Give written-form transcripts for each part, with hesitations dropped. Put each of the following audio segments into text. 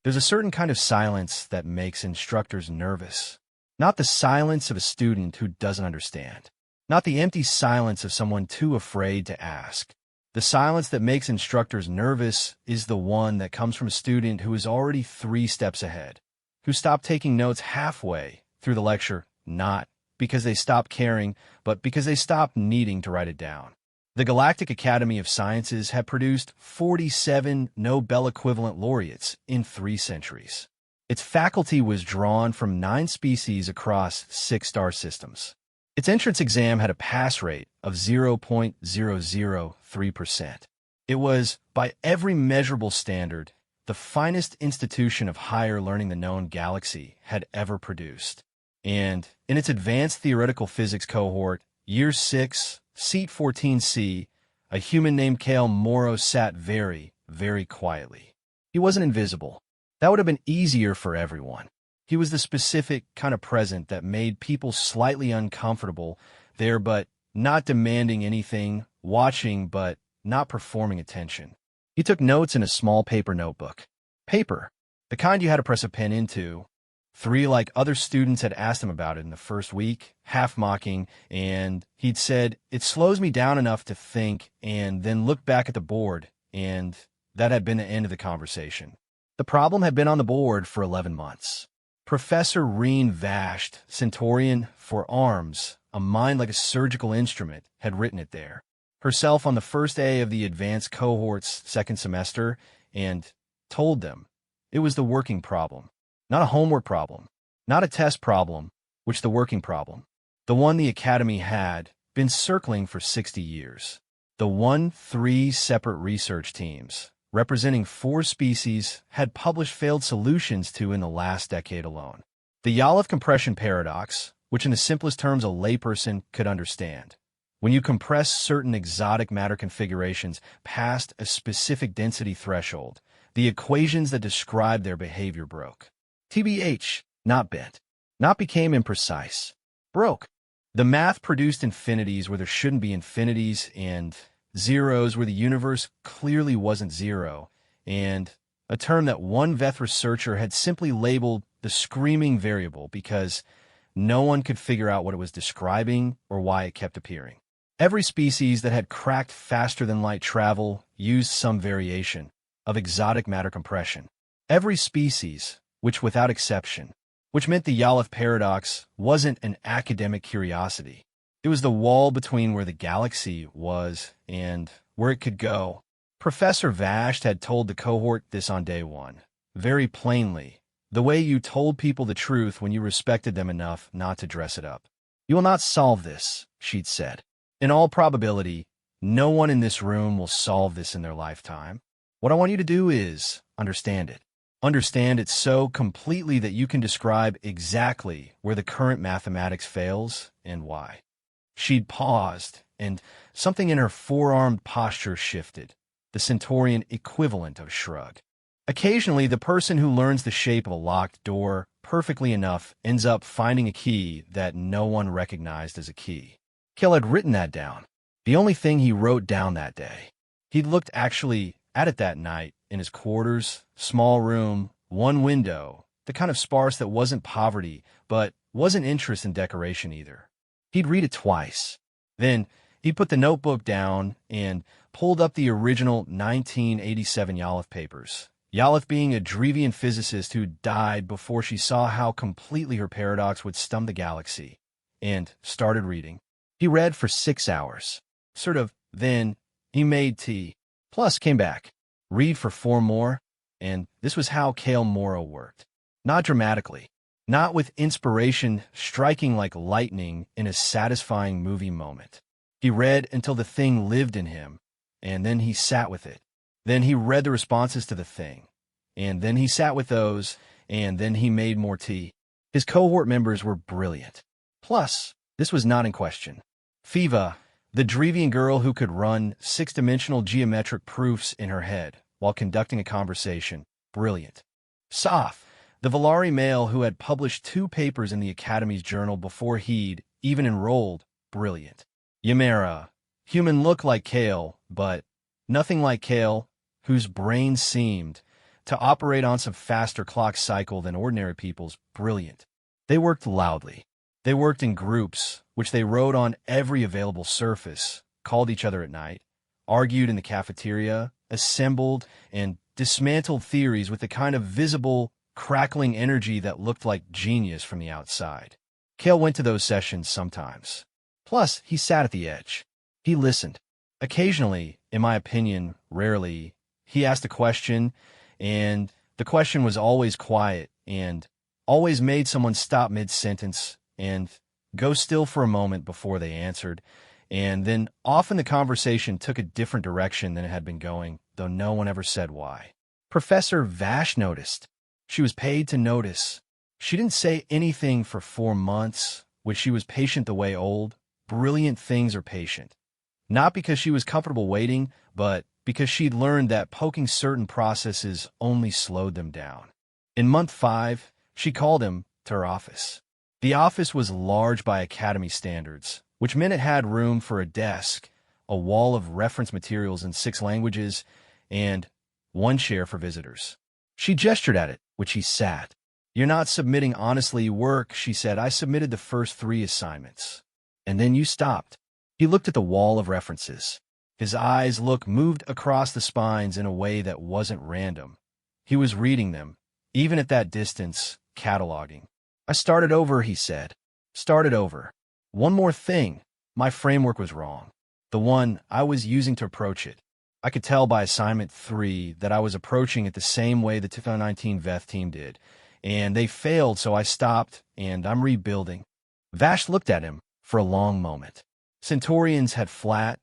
There's a certain kind of silence that makes instructors nervous. Not the silence of a student who doesn't understand. Not the empty silence of someone too afraid to ask. The silence that makes instructors nervous is the one that comes from a student who is already 3 steps ahead, who stopped taking notes halfway through the lecture, not because they stopped caring, but because they stopped needing to write it down. The Galactic Academy of Sciences had produced 47 Nobel-equivalent laureates in 3 centuries. Its faculty was drawn from 9 species across 6 star systems. Its entrance exam had a pass rate of 0.003%. It was, by every measurable standard, the finest institution of higher learning the known galaxy had ever produced. And in its advanced theoretical physics cohort, Year 6, Seat 14C, a human named Kale Morrow sat very, very quietly. He wasn't invisible. That would have been easier for everyone. He was the specific kind of present that made people slightly uncomfortable there, but not demanding anything, watching but not performing attention. He took notes in a small paper notebook. Paper, the kind you had to press a pen into. 3 like other students had asked him about it in the first week, half mocking, and he'd said, "It slows me down enough to think," and then looked back at the board, and that had been the end of the conversation. The problem had been on the board for 11 months. Professor Reen Vash, Centaurian for arms, a mind like a surgical instrument, had written it there. Herself on the first day of the advanced cohort's 2nd semester, and told them it was the working problem. Not a homework problem, not a test problem, which the working problem. The one the Academy had been circling for 60 years. The one 3 separate research teams, representing 4 species, had published failed solutions to in the last decade alone. The Yaleth compression paradox, which in the simplest terms a layperson could understand. When you compress certain exotic matter configurations past a specific density threshold, the equations that describe their behavior broke. TBH, not bent, not became imprecise, broke. The math produced infinities where there shouldn't be infinities and zeros where the universe clearly wasn't zero, and a term that one Veth researcher had simply labeled the screaming variable because no one could figure out what it was describing or why it kept appearing. Every species that had cracked faster than light travel used some variation of exotic matter compression. Every species, which without exception, which meant the Yaleth paradox wasn't an academic curiosity. It was the wall between where the galaxy was and where it could go. Professor Vash had told the cohort this on day 1, very plainly, the way you told people the truth when you respected them enough not to dress it up. "You will not solve this," she'd said. "In all probability, no one in this room will solve this in their lifetime. What I want you to do is understand it. Understand it so completely that you can describe exactly where the current mathematics fails and why." She'd paused, and something in her forearmed posture shifted, the Centaurian equivalent of a shrug. Occasionally, the person who learns the shape of a locked door perfectly enough ends up finding a key that no one recognized as a key. Kill had written that down, the only thing he wrote down that day. He'd looked actually at it that night in his quarters, small room, 1 window, the kind of sparse that wasn't poverty, but wasn't interest in decoration either. He'd read it twice. Then he'd put the notebook down and pulled up the original 1987 Yaleth papers. Yaleth being a Drevian physicist who died before she saw how completely her paradox would stun the galaxy, and started reading. He read for 6 hours. Then he made tea, plus came back. Read for 4 more, and this was how Kale Morrow worked. Not dramatically, not with inspiration striking like lightning in a satisfying movie moment. He read until the thing lived in him, and then he sat with it. Then he read the responses to the thing, and then he sat with those, and then he made more tea. His cohort members were brilliant. Plus, this was not in question. Fiva, the Drevian girl who could run 6-dimensional geometric proofs in her head while conducting a conversation, brilliant. Soph, the Valari male who had published 2 papers in the Academy's journal before he'd even enrolled, brilliant. Ymera, human look like Kale, but nothing like Kale, whose brain seemed, to operate on some faster clock cycle than ordinary people's brilliant. They worked loudly. They worked in groups, which they rode on every available surface, called each other at night, argued in the cafeteria, assembled and dismantled theories with the kind of visible, crackling energy that looked like genius from the outside. Cale went to those sessions sometimes. Plus, he sat at the edge. He listened. Occasionally, in my opinion, rarely, he asked a question, and the question was always quiet and always made someone stop mid-sentence and go still for a moment before they answered, and then often the conversation took a different direction than it had been going, though no one ever said why. Professor Vash noticed. She was paid to notice. She didn't say anything for 4 months, which she was patient the way old, brilliant things are patient. Not because she was comfortable waiting, but because she'd learned that poking certain processes only slowed them down. In month 5, she called him to her office. The office was large by academy standards, which meant it had room for a desk, a wall of reference materials in 6 languages, and 1 chair for visitors. She gestured at it, which he sat. "You're not submitting honestly work," she said. "I submitted the first 3 assignments. And then you stopped." He looked at the wall of references. His eyes moved across the spines in a way that wasn't random. He was reading them, even at that distance, cataloging. "I started over," he said. "Started over. One more thing. My framework was wrong. The one I was using to approach it. I could tell by assignment 3 that I was approaching it the same way the 2019 VETH team did. And they failed, so I stopped, and I'm rebuilding." Vash looked at him for a long moment. Centaurians had flat,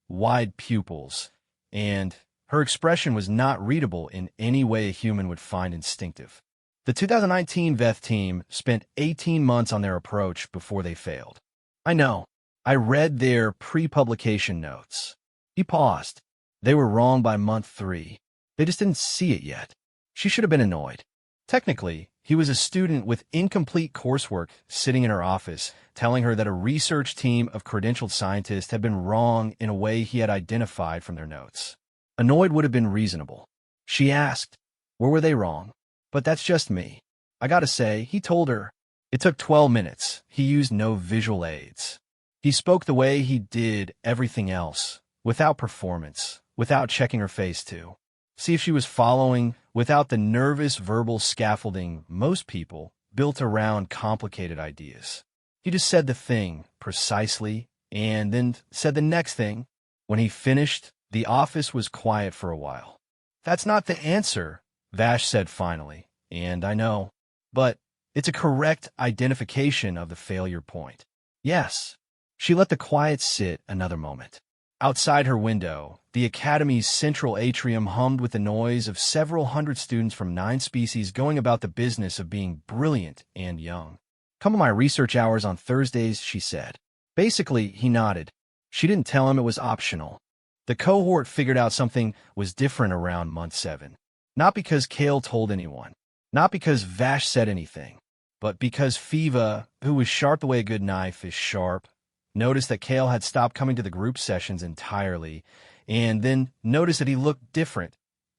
wide pupils, and her expression was not readable in any way a human would find instinctive. The 2019 VETH team spent 18 months on their approach before they failed. "I know. I read their pre-publication notes." He paused. "They were wrong by month 3. They just didn't see it yet." She should have been annoyed. Technically, he was a student with incomplete coursework sitting in her office, telling her that a research team of credentialed scientists had been wrong in a way he had identified from their notes. Annoyed would have been reasonable. She asked, "Where were they wrong?" "But that's just me. I gotta say," he told her. It took 12 minutes. He used no visual aids. He spoke the way he did everything else, without performance, without checking her face too. See if she was following, without the nervous verbal scaffolding most people built around complicated ideas. He just said the thing precisely, and then said the next thing. When he finished, the office was quiet for a while. "That's not the answer," Vash said finally, "and I know. But it's a correct identification of the failure point." "Yes." She let the quiet sit another moment. Outside her window, the academy's central atrium hummed with the noise of several hundred students from 9 species going about the business of being brilliant and young. "Come to my research hours on Thursdays," she said. Basically, he nodded. She didn't tell him it was optional. The cohort figured out something was different around month 7. Not because Cale told anyone. Not because Vash said anything. But because Fiva, who was sharp the way a good knife is sharp, noticed that Cale had stopped coming to the group sessions entirely, and then noticed that he looked different.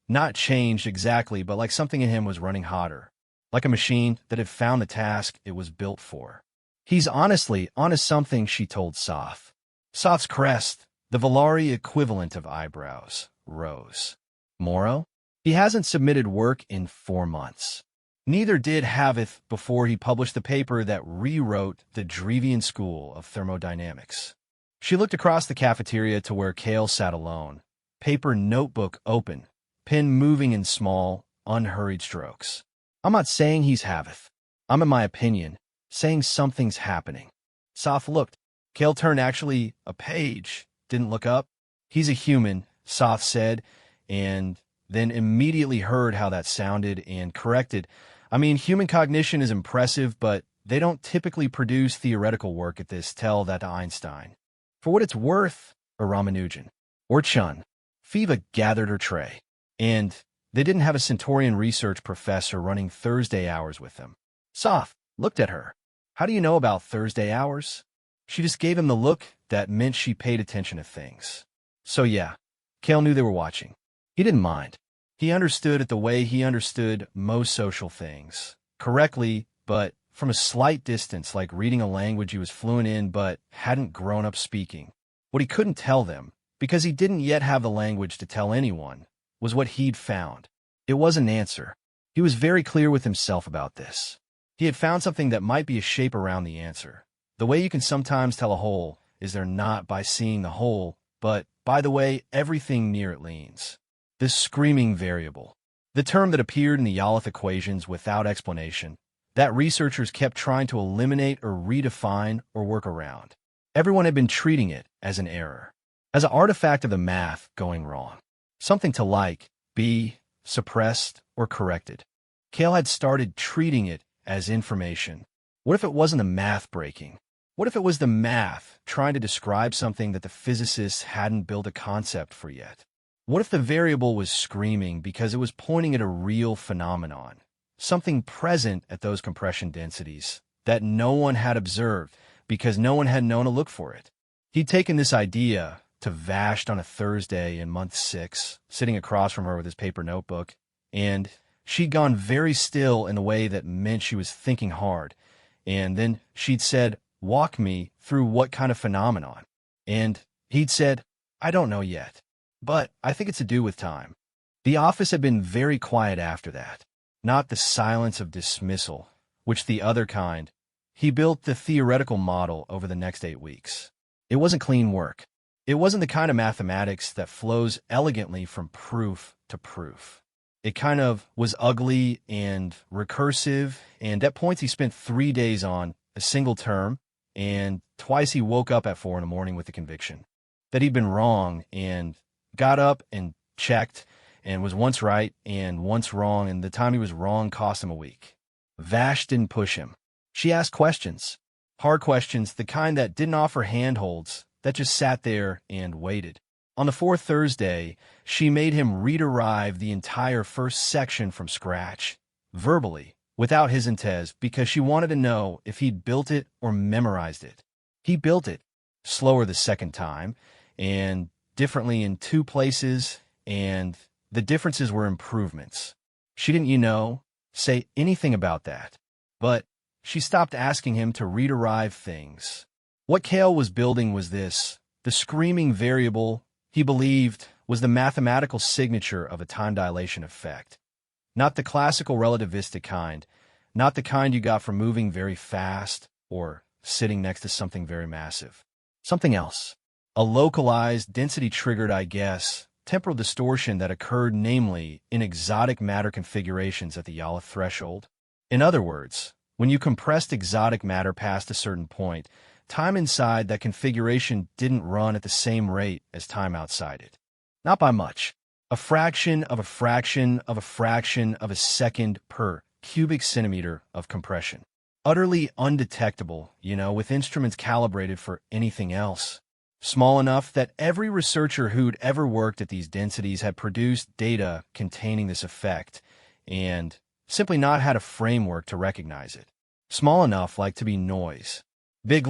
Not changed exactly, but like something in him was running hotter. Like a machine that had found the task it was built for. "He's honestly onto something," she told Soph. Soph's crest, the Valari equivalent of eyebrows, rose. "Moro? He hasn't submitted work in 4 months. Neither did Yaleth before he published the paper that rewrote the Drevian school of thermodynamics." She looked across the cafeteria to where Cale sat alone, paper notebook open, pen moving in small, unhurried strokes. "I'm not saying he's Yaleth. I'm, in my opinion, saying something's happening." Soph looked. Cale turned actually a page, didn't look up. "He's a human," Soph said, and then immediately heard how that sounded and corrected. "I mean, human cognition is impressive, but they don't typically produce theoretical work at this. Tell that to Einstein. For what it's worth, or Ramanujan, or Chun." Fiva gathered her tray, and they didn't have a Centaurian research professor running Thursday hours with them. Soph looked at her. "How do you know about Thursday hours?" She just gave him the look that meant she paid attention to things. So yeah, Cale knew they were watching. He didn't mind. He understood it the way he understood most social things, correctly, but from a slight distance, like reading a language he was fluent in but hadn't grown up speaking. What he couldn't tell them, because he didn't yet have the language to tell anyone, was what he'd found. It was an answer. He was very clear with himself about this. He had found something that might be a shape around the answer. The way you can sometimes tell a hole is they're not by seeing the hole, but by the way everything near it leans. This screaming variable. The term that appeared in the Yaleth equations without explanation, that researchers kept trying to eliminate or redefine or work around. Everyone had been treating it as an error, as an artifact of the math going wrong. Something to like, be, suppressed, or corrected. Cale had started treating it as information. What if it wasn't the math breaking? What if it was the math trying to describe something that the physicists hadn't built a concept for yet? What if the variable was screaming because it was pointing at a real phenomenon, something present at those compression densities that no one had observed because no one had known to look for it? He'd taken this idea to Vash on a Thursday in month 6, sitting across from her with his paper notebook, and she'd gone very still in a way that meant she was thinking hard, and then she'd said, "Walk me through what kind of phenomenon?" And he'd said, "I don't know yet, but I think it's to do with time." The office had been very quiet after that, not the silence of dismissal, which the other kind. He built the theoretical model over the next 8 weeks. It wasn't clean work. It wasn't the kind of mathematics that flows elegantly from proof to proof. It kind of was ugly and recursive, and at points he spent 3 days on a single term, and twice he woke up at 4 in the morning with the conviction that he'd been wrong, and got up and checked, and was once right and once wrong, and the time he was wrong cost him a week. Vash didn't push him. She asked questions. Hard questions, the kind that didn't offer handholds, that just sat there and waited. On the 4th Thursday, she made him rederive the entire first section from scratch, verbally, without his intes, because she wanted to know if he'd built it or memorized it. He built it, slower the second time, and differently in 2 places, and the differences were improvements. She didn't, say anything about that. But she stopped asking him to rederive things. What Cale was building was this. The screaming variable, he believed, was the mathematical signature of a time dilation effect. Not the classical relativistic kind, not the kind you got from moving very fast or sitting next to something very massive. Something else. A localized, density-triggered, temporal distortion that occurred namely in exotic matter configurations at the Yaleth threshold. In other words, when you compressed exotic matter past a certain point, time inside that configuration didn't run at the same rate as time outside it. Not by much. A fraction of a fraction of a fraction of a second per cubic centimeter of compression. Utterly undetectable, with instruments calibrated for anything else. Small enough that every researcher who'd ever worked at these densities had produced data containing this effect and simply not had a framework to recognize it. Small enough like to be noise. Big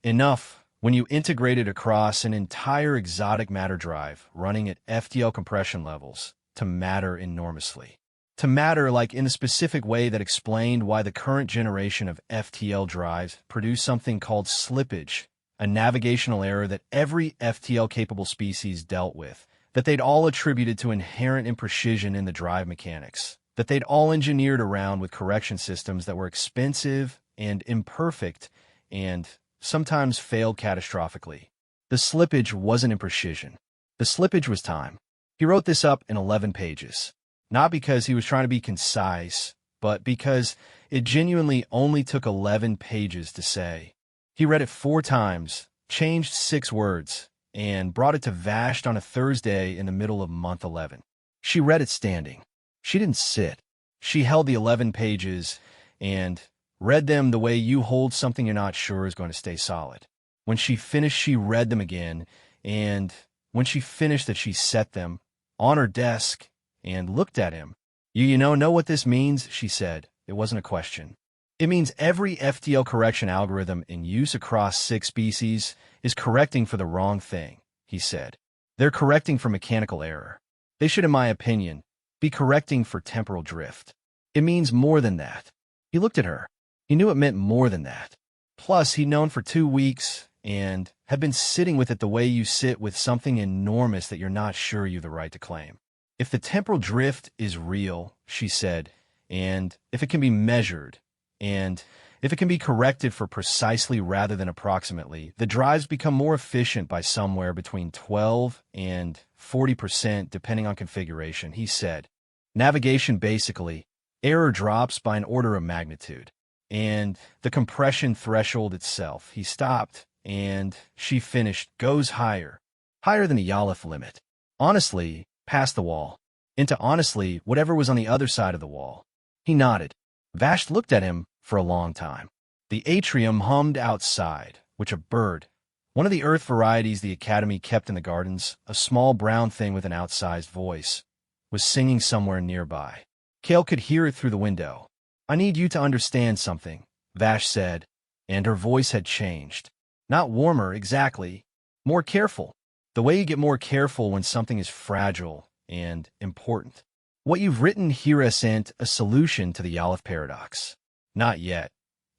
enough when you integrate it across an entire exotic matter drive running at FTL compression levels to matter enormously. To matter like in a specific way that explained why the current generation of FTL drives produce something called slippage, a navigational error that every FTL-capable species dealt with, that they'd all attributed to inherent imprecision in the drive mechanics, that they'd all engineered around with correction systems that were expensive and imperfect and sometimes failed catastrophically. The slippage wasn't imprecision. The slippage was time. He wrote this up in 11 pages, not because he was trying to be concise, but because it genuinely only took 11 pages to say. He read it 4 times, changed 6 words, and brought it to Vash on a Thursday in the middle of month 11. She read it standing. She didn't sit. She held the 11 pages and read them the way you hold something you're not sure is going to stay solid. When she finished, she read them again, and when she finished that, she set them on her desk and looked at him. You know what this means, she said. It wasn't a question. It means every FTL correction algorithm in use across 6 species is correcting for the wrong thing, he said. They're correcting for mechanical error. They should, in my opinion, be correcting for temporal drift. It means more than that. He looked at her. He knew it meant more than that. Plus, he'd known for 2 weeks and had been sitting with it the way you sit with something enormous that you're not sure you have the right to claim. If the temporal drift is real, she said, and if it can be measured, and if it can be corrected for precisely rather than approximately, the drives become more efficient by somewhere between 12 and 40% depending on configuration, he said. Navigation basically, error drops by an order of magnitude. And the compression threshold itself, he stopped, and she finished, goes higher than the Yaleth limit. Honestly, past the wall. Into honestly, whatever was on the other side of the wall. He nodded. Vash looked at him for a long time. The atrium hummed outside, which a bird, one of the earth varieties the Academy kept in the gardens, a small brown thing with an outsized voice, was singing somewhere nearby. Kale could hear it through the window. I need you to understand something, Vash said, and her voice had changed. Not warmer, exactly. More careful. The way you get more careful when something is fragile and important. What you've written here isn't a solution to the Yaleth paradox. Not yet.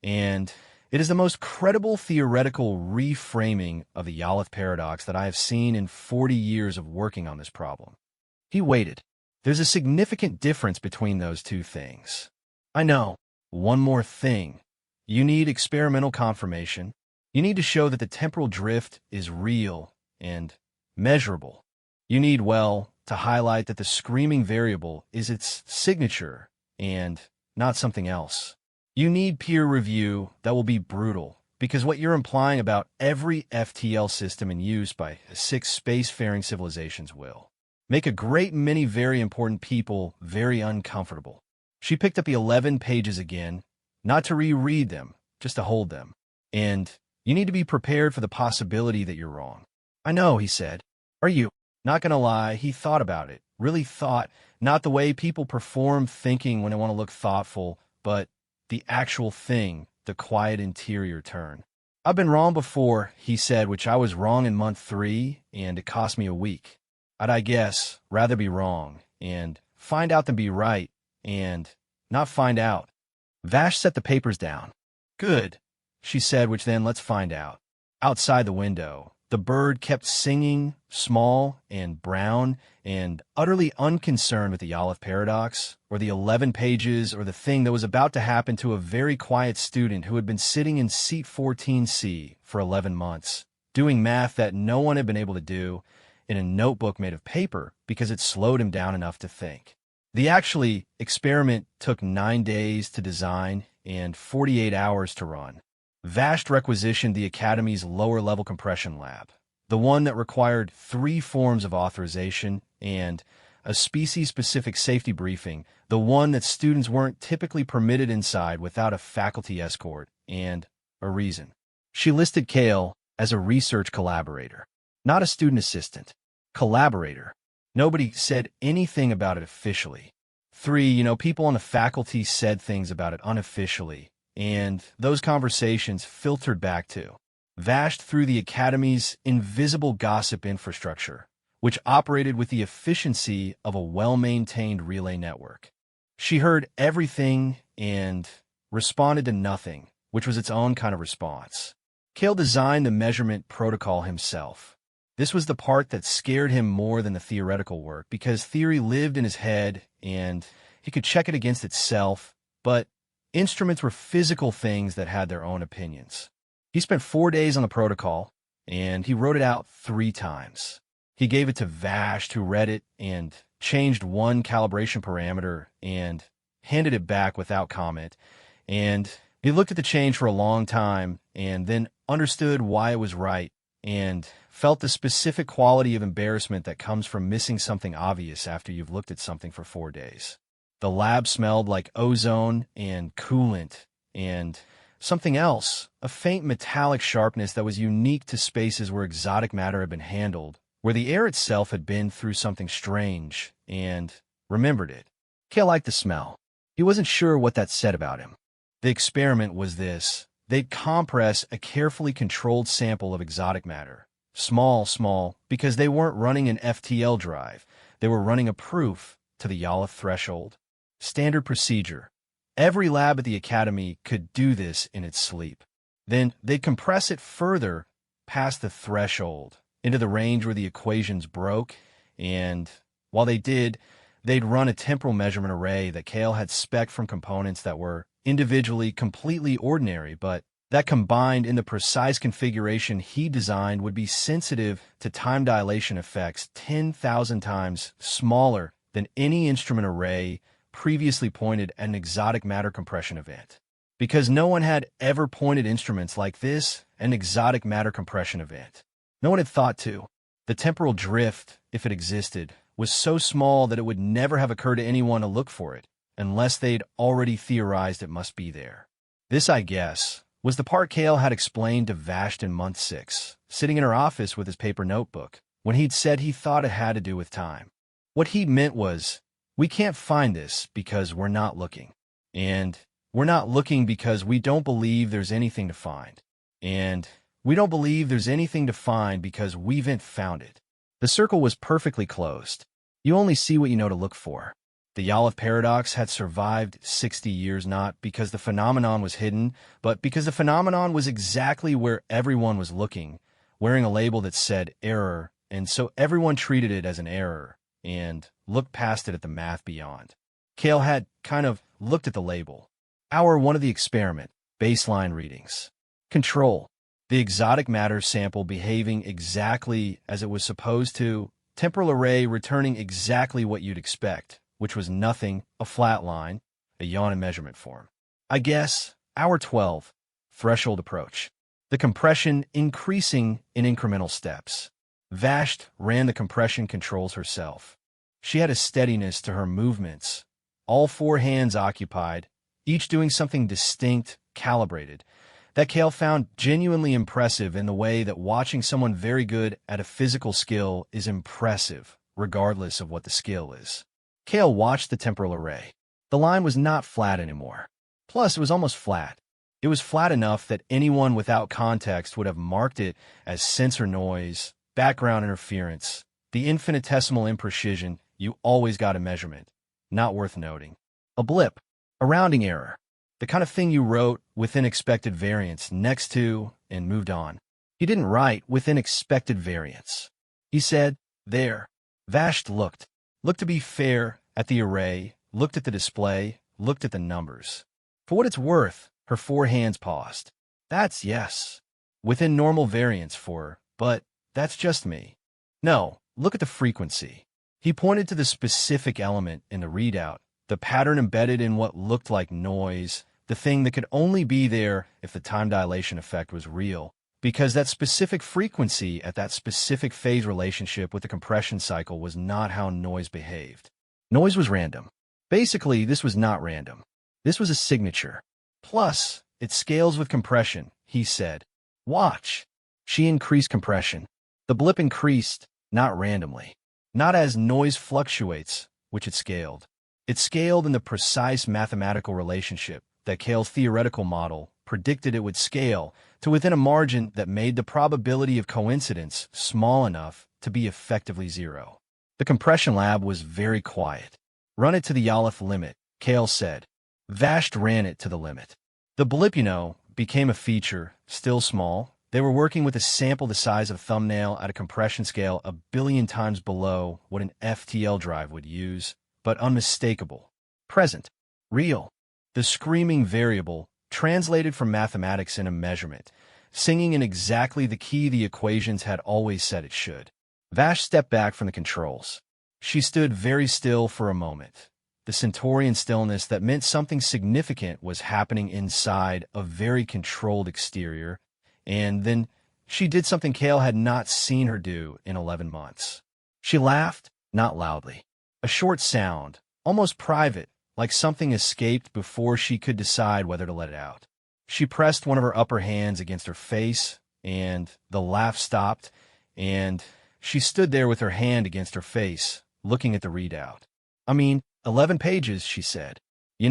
And it is the most credible theoretical reframing of the Yaleth paradox that I have seen in 40 years of working on this problem. He waited. There's a significant difference between those two things. I know. One more thing. You need experimental confirmation. You need to show that the temporal drift is real and measurable. You need, well, to highlight that the screaming variable is its signature and not something else. You need peer review that will be brutal, because what you're implying about every FTL system in use by 6 spacefaring civilizations will make a great many very important people very uncomfortable. She picked up the 11 pages again, not to reread them, just to hold them. And you need to be prepared for the possibility that you're wrong. I know, he said. Are you? Not gonna lie, he thought about it. Really thought, not the way people perform thinking when they want to look thoughtful, but the actual thing, the quiet interior turn. I've been wrong before, he said, which I was wrong in month 3, and it cost me a week. I'd, I guess, rather be wrong, and find out than be right, and not find out. Vash set the papers down. Good, she said, which then let's find out. Outside the window, the bird kept singing, small and brown and utterly unconcerned with the Yaleth paradox, or the 11 pages, or the thing that was about to happen to a very quiet student who had been sitting in seat 14C for 11 months, doing math that no one had been able to do in a notebook made of paper because it slowed him down enough to think. The actually experiment took 9 days to design and 48 hours to run. Vash requisitioned the Academy's lower-level compression lab, the one that required 3 forms of authorization and a species-specific safety briefing, the one that students weren't typically permitted inside without a faculty escort, and a reason. She listed Kale as a research collaborator, not a student assistant. Collaborator. Nobody said anything about it officially. 3, people on the faculty said things about it unofficially, and those conversations filtered back to, vashed through the Academy's invisible gossip infrastructure, which operated with the efficiency of a well-maintained relay network. She heard everything and responded to nothing, which was its own kind of response. Kale designed the measurement protocol himself. This was the part that scared him more than the theoretical work, because theory lived in his head and he could check it against itself, but instruments were physical things that had their own opinions. He spent 4 days on the protocol, and he wrote it out 3 times. He gave it to Vash, who read it and changed 1 calibration parameter and handed it back without comment, and he looked at the change for a long time and then understood why it was right and felt the specific quality of embarrassment that comes from missing something obvious after you've looked at something for 4 days. The lab smelled like ozone and coolant and something else, a faint metallic sharpness that was unique to spaces where exotic matter had been handled, where the air itself had been through something strange, and remembered it. Kale liked the smell. He wasn't sure what that said about him. The experiment was this. They'd compress a carefully controlled sample of exotic matter. Small, because they weren't running an FTL drive. They were running a proof, to the Yaleth threshold. Standard procedure. Every lab at the academy could do this in its sleep. Then they'd compress it further past the threshold, into the range where the equations broke, and while they did, they'd run a temporal measurement array that Kale had spec'd from components that were individually completely ordinary, but that combined in the precise configuration he designed would be sensitive to time dilation effects 10,000 times smaller than any instrument array previously pointed at an exotic matter compression event. Because no one had ever pointed instruments like this at an exotic matter compression event. No one had thought to. The temporal drift, if it existed, was so small that it would never have occurred to anyone to look for it, unless they'd already theorized it must be there. This, I guess, was the part Kale had explained to Vash in month 6, sitting in her office with his paper notebook, when he'd said he thought it had to do with time. What he meant was, we can't find this because we're not looking. And we're not looking because we don't believe there's anything to find. And we don't believe there's anything to find because we haven't found it. The circle was perfectly closed. You only see what you know to look for. The Yaleth paradox had survived 60 years not because the phenomenon was hidden, but because the phenomenon was exactly where everyone was looking, wearing a label that said error, and so everyone treated it as an error and looked past it at the math beyond. Kale had kind of looked at the label. Hour 1 of the experiment, baseline readings. Control. The exotic matter sample behaving exactly as it was supposed to, temporal array returning exactly what you'd expect, which was nothing, a flat line, a yawn in measurement form. I guess, hour 12, threshold approach. The compression increasing in incremental steps. Vash ran the compression controls herself. She had a steadiness to her movements, all 4 hands occupied, each doing something distinct, calibrated, that Kale found genuinely impressive in the way that watching someone very good at a physical skill is impressive, regardless of what the skill is. Kale watched the temporal array. The line was not flat anymore. Plus, it was almost flat. It was flat enough that anyone without context would have marked it as sensor noise, background interference, the infinitesimal imprecision you always got a measurement. Not worth noting. A blip. A rounding error. The kind of thing you wrote within expected variance next to and moved on. He didn't write within expected variance. He said, there. Vash looked to be fair at the array, looked at the display, looked at the numbers. For what it's worth, her 4 hands paused. That's yes. Within normal variance for her, but that's just me. No, look at the frequency. He pointed to the specific element in the readout, the pattern embedded in what looked like noise, the thing that could only be there if the time dilation effect was real, because that specific frequency at that specific phase relationship with the compression cycle was not how noise behaved. Noise was random. Basically, this was not random. This was a signature. Plus, it scales with compression, he said. Watch. She increased compression. The blip increased, not randomly. Not as noise fluctuates, which it scaled. It scaled in the precise mathematical relationship that Kale's theoretical model predicted it would scale to within a margin that made the probability of coincidence small enough to be effectively 0. The compression lab was very quiet. Run it to the Yaleth limit, Kale said. Vash ran it to the limit. The blip, became a feature, still small. They were working with a sample the size of a thumbnail at a compression scale 1 billion times below what an FTL drive would use, but unmistakable. Present. Real. The screaming variable, translated from mathematics in a measurement, singing in exactly the key the equations had always said it should. Vash stepped back from the controls. She stood very still for a moment. The Centaurian stillness that meant something significant was happening inside a very controlled exterior, and then she did something Kale had not seen her do in 11 months. She laughed, not loudly. A short sound, almost private, like something escaped before she could decide whether to let it out. She pressed one of her upper hands against her face, and the laugh stopped, and she stood there with her hand against her face, looking at the readout. 11 pages, she said. He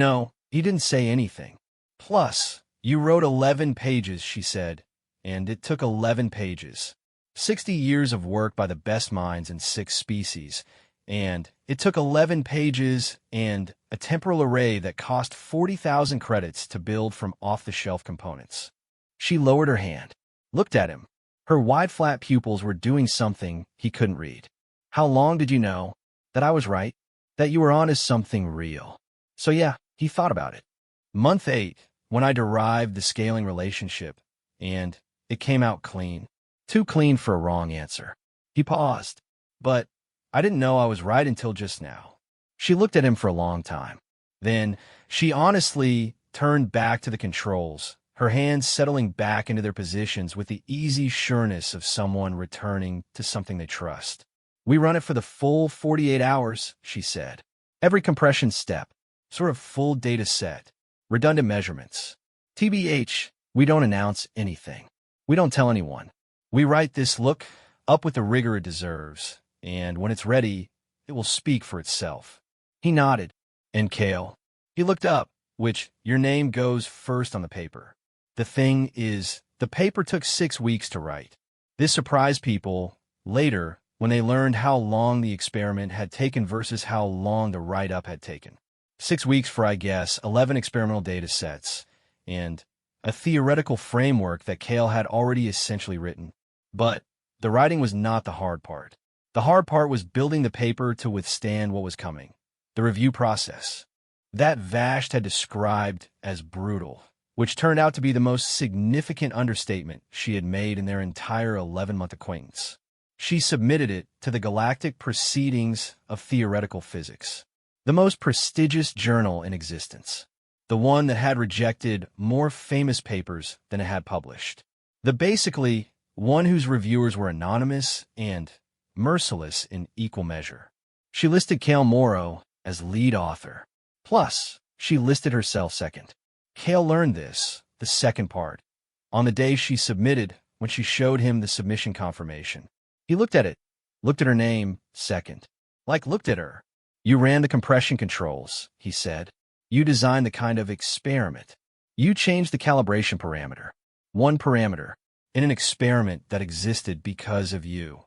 didn't say anything. Plus, you wrote 11 pages, she said, and it took 11 pages. 60 years of work by the best minds in 6 species, and it took 11 pages and a temporal array that cost 40,000 credits to build from off-the-shelf components. She lowered her hand, looked at him. Her wide, flat pupils were doing something he couldn't read. How long did you know that I was right? That you were on to something real? So yeah, he thought about it. Month 8, when I derived the scaling relationship, and it came out clean. Too clean for a wrong answer. He paused. But I didn't know I was right until just now. She looked at him for a long time. Then she honestly turned back to the controls, her hands settling back into their positions with the easy sureness of someone returning to something they trust. We run it for the full 48 hours, she said. Every compression step, sort of full data set, redundant measurements. TBH, we don't announce anything. We don't tell anyone. We write this look up with the rigor it deserves, and when it's ready, it will speak for itself. He nodded. And Kale? He looked up, which your name goes first on the paper. The thing is, the paper took 6 weeks to write. This surprised people later when they learned how long the experiment had taken versus how long the write-up had taken. 6 weeks for, I guess, 11 experimental data sets, and a theoretical framework that Kale had already essentially written. But the writing was not the hard part. The hard part was building the paper to withstand what was coming. The review process. That Vash had described as brutal, which turned out to be the most significant understatement she had made in their entire 11-month acquaintance. She submitted it to the Galactic Proceedings of Theoretical Physics, the most prestigious journal in existence, the one that had rejected more famous papers than it had published. The basically one whose reviewers were anonymous and merciless in equal measure. She listed Kale Morrow as lead author. Plus, she listed herself second. Kale learned this, the second part, on the day she submitted when she showed him the submission confirmation. He looked at it, looked at her name, second. Like looked at her. You ran the compression controls, he said. You designed the kind of experiment. You changed the calibration parameter. One parameter, in an experiment that existed because of you.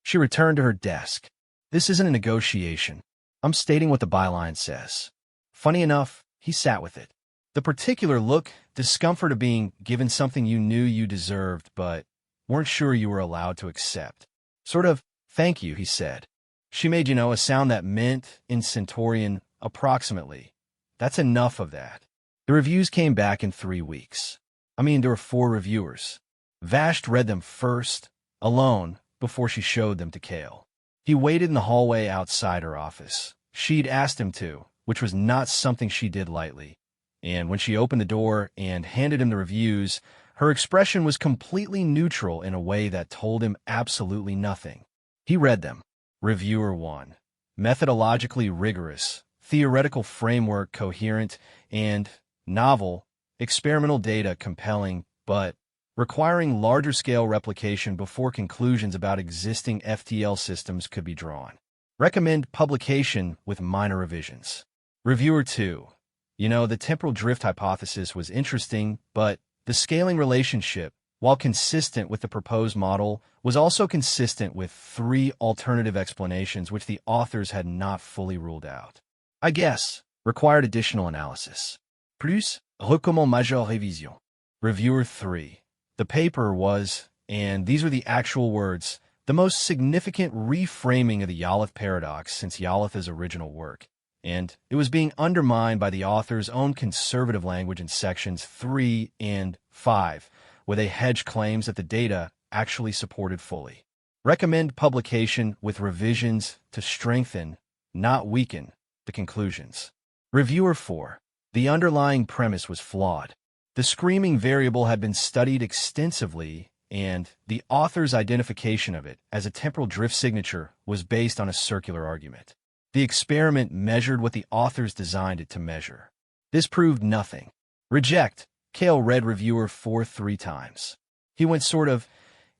She returned to her desk. This isn't a negotiation. I'm stating what the byline says. Funny enough, he sat with it. The particular look, discomfort of being given something you knew you deserved but weren't sure you were allowed to accept. Sort of, thank you, he said. She made, a sound that meant, in Centaurian, approximately. That's enough of that. The reviews came back in 3 weeks. There were 4 reviewers. Vash read them first, alone, before she showed them to Kale. He waited in the hallway outside her office. She'd asked him to, which was not something she did lightly. And when she opened the door and handed him the reviews, her expression was completely neutral in a way that told him absolutely nothing. He read them. Reviewer 1. Methodologically rigorous, theoretical framework coherent, and novel, experimental data compelling, but requiring larger-scale replication before conclusions about existing FTL systems could be drawn. Recommend publication with minor revisions. Reviewer 2. The temporal drift hypothesis was interesting, but the scaling relationship, while consistent with the proposed model, was also consistent with 3 alternative explanations which the authors had not fully ruled out. I guess, required additional analysis. Plus, recommande majeure révision. Reviewer 3. The paper was, and these were the actual words, the most significant reframing of the Yaleth paradox since Yaleth's original work, and it was being undermined by the author's own conservative language in sections 3 and 5, where they hedged claims that the data actually supported fully. Recommend publication with revisions to strengthen, not weaken, the conclusions. Reviewer 4. The underlying premise was flawed. The screaming variable had been studied extensively, and the author's identification of it as a temporal drift signature was based on a circular argument. The experiment measured what the authors designed it to measure. This proved nothing. Reject. Kale read Reviewer 4 3 times. He went sort of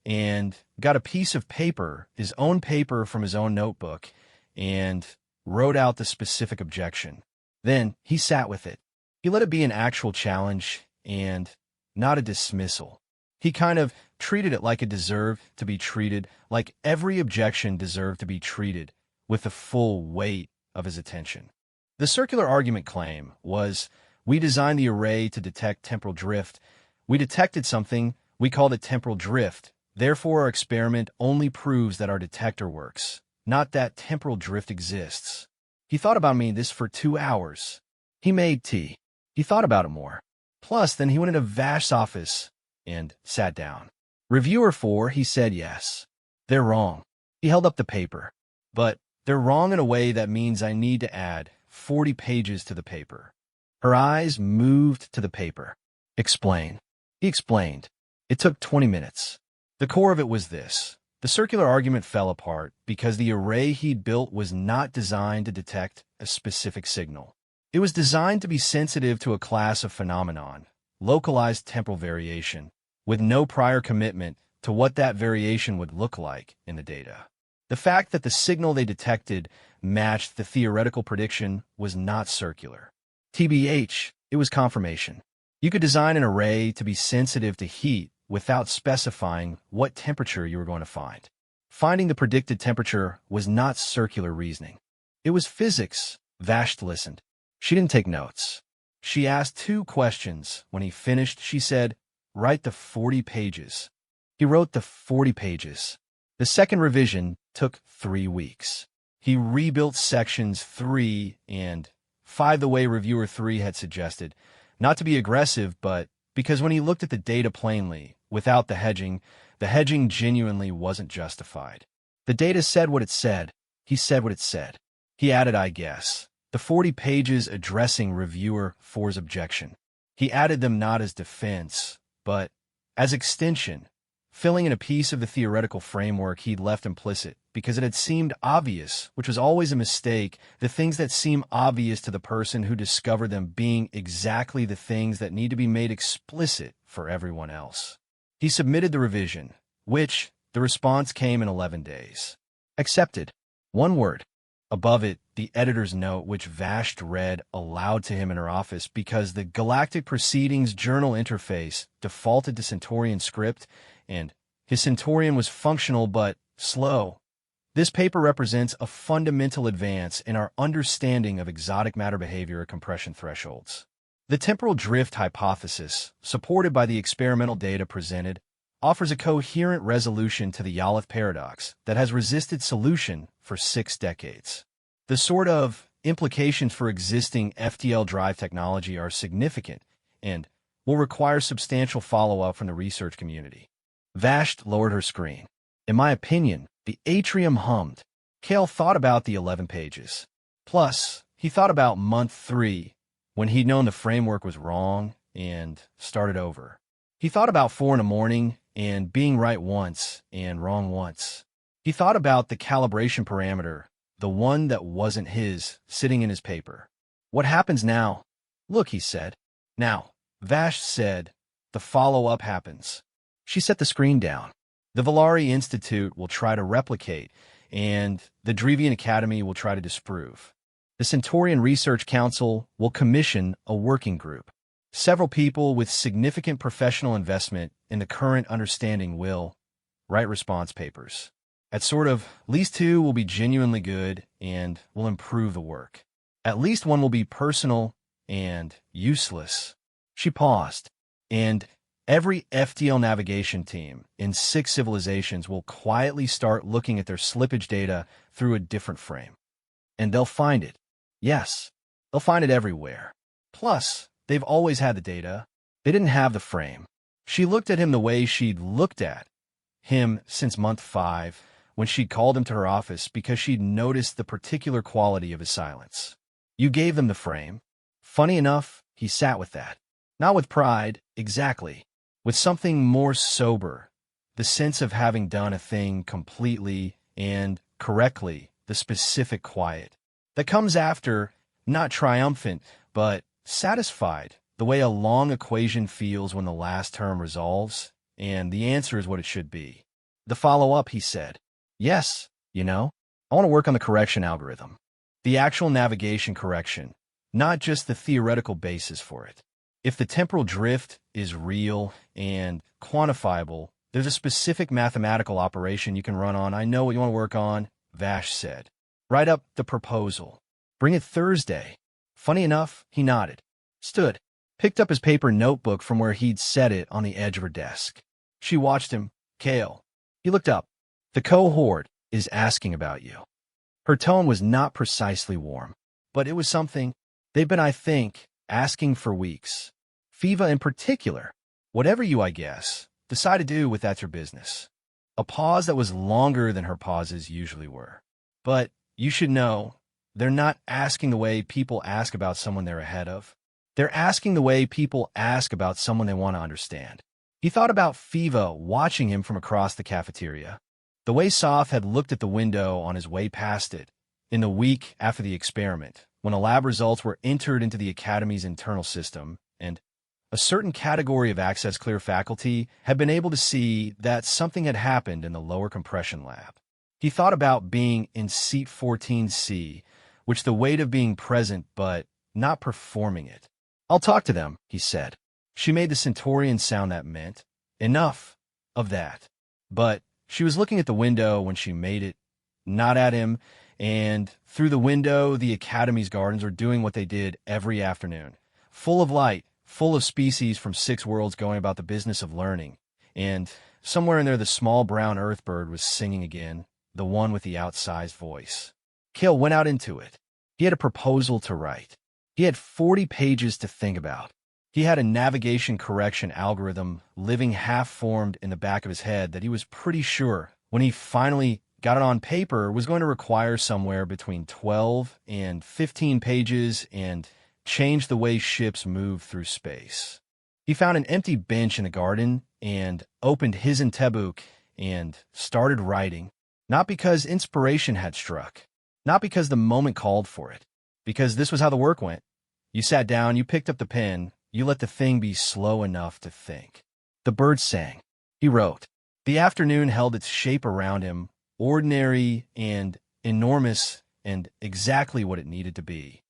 and got a piece of paper, his own paper from his own notebook, and wrote out the specific objection. Then he sat with it. He let it be an actual challenge and not a dismissal. He kind of treated it like it deserved to be treated, like every objection deserved to be treated, with the full weight of his attention. The circular argument claim was, we designed the array to detect temporal drift. We detected something, we called it temporal drift. Therefore, our experiment only proves that our detector works, not that temporal drift exists. He thought about me this for 2 hours. He made tea. He thought about it more. Plus, then he went into Vash's office and sat down. Reviewer 4, he said yes. They're wrong. He held up the paper. But they're wrong in a way that means I need to add 40 pages to the paper. Her eyes moved to the paper. Explain. He explained. It took 20 minutes. The core of it was this. The circular argument fell apart because the array he'd built was not designed to detect a specific signal. It was designed to be sensitive to a class of phenomenon, localized temporal variation, with no prior commitment to what that variation would look like in the data. The fact that the signal they detected matched the theoretical prediction was not circular. TBH, it was confirmation. You could design an array to be sensitive to heat without specifying what temperature you were going to find. Finding the predicted temperature was not circular reasoning. It was physics. Vash listened. She didn't take notes. She asked 2 questions. When he finished, she said, "Write the 40 pages." He wrote the 40 pages. The second revision took 3 weeks. He rebuilt sections 3 and 5 the way reviewer 3 had suggested, not to be aggressive, but because when he looked at the data plainly, without the hedging genuinely wasn't justified. The data said what it said. He said what it said. He added, I guess, the 40 pages addressing reviewer 4's objection. He added them not as defense, but as extension, filling in a piece of the theoretical framework he'd left implicit because it had seemed obvious, which was always a mistake, the things that seem obvious to the person who discovered them being exactly the things that need to be made explicit for everyone else. He submitted the revision, which, the response came in 11 days. Accepted. 1 word. Above it, the editor's note, which Vash read aloud to him in her office because the Galactic Proceedings journal interface defaulted to Centaurian script, and his Centaurian was functional but slow. This paper represents a fundamental advance in our understanding of exotic matter behavior at compression thresholds. The temporal drift hypothesis, supported by the experimental data presented, offers a coherent resolution to the Yaleth paradox that has resisted solution for 6 decades. The sort of implications for existing FTL drive technology are significant and will require substantial follow-up from the research community. Vash lowered her screen. In my opinion, the atrium hummed. Cale thought about the 11 pages. Plus, he thought about month 3, when he'd known the framework was wrong and started over. He thought about 4 in the morning and being right once and wrong once. He thought about the calibration parameter, the one that wasn't his, sitting in his paper. What happens now? Look, he said. Now, Vash said, the follow-up happens. She set the screen down. The Valari Institute will try to replicate, and the Drevian Academy will try to disprove. The Centaurian Research Council will commission a working group. Several people with significant professional investment in the current understanding will write response papers. At least 2 will be genuinely good and will improve the work. At least 1 will be personal and useless. She paused, and every FTL navigation team in 6 civilizations will quietly start looking at their slippage data through a different frame. And they'll find it. Yes, they'll find it everywhere. Plus, they've always had the data. They didn't have the frame. She looked at him the way she'd looked at him since month 5, when she'd called him to her office because she'd noticed the particular quality of his silence. You gave them the frame. Funny enough, he sat with that. Not with pride, exactly. With something more sober. The sense of having done a thing completely and correctly, the specific quiet. That comes after, not triumphant, but satisfied, the way a long equation feels when the last term resolves, and the answer is what it should be. The follow-up, he said. Yes, I want to work on the correction algorithm. The actual navigation correction, not just the theoretical basis for it. If the temporal drift is real and quantifiable, there's a specific mathematical operation you can run on. I know what you want to work on, Vash said. Write up the proposal. Bring it Thursday. Funny enough, he nodded, stood, picked up his paper notebook from where he'd set it on the edge of her desk. She watched him. Kale. He looked up. The cohort is asking about you. Her tone was not precisely warm, but it was something. They've been, I think, asking for weeks. Fiva in particular. Whatever you, I guess, decide to do with that's your business. A pause that was longer than her pauses usually were. But you should know, they're not asking the way people ask about someone they're ahead of. They're asking the way people ask about someone they want to understand. He thought about Fiva watching him from across the cafeteria. The way Soph had looked at the window on his way past it, in the week after the experiment, when the lab results were entered into the Academy's internal system, and a certain category of access clear faculty had been able to see that something had happened in the lower compression lab. He thought about being in seat 14C, which the weight of being present but not performing it. I'll talk to them, he said. She made the Centaurian sound that meant enough of that. But she was looking at the window when she made it, not at him, and through the window the Academy's gardens were doing what they did every afternoon. Full of light, full of species from 6 worlds going about the business of learning. And somewhere in there the small brown earthbird was singing again, the one with the outsized voice. Kale went out into it. He had a proposal to write. He had 40 pages to think about. He had a navigation correction algorithm living half-formed in the back of his head that he was pretty sure, when he finally got it on paper, was going to require somewhere between 12 and 15 pages and change the way ships move through space. He found an empty bench in the garden and opened his Entebuk and started writing, not because inspiration had struck, not because the moment called for it, because this was how the work went. You sat down, you picked up the pen, you let the thing be slow enough to think. The birds sang. He wrote. The afternoon held its shape around him, ordinary and enormous and exactly what it needed to be.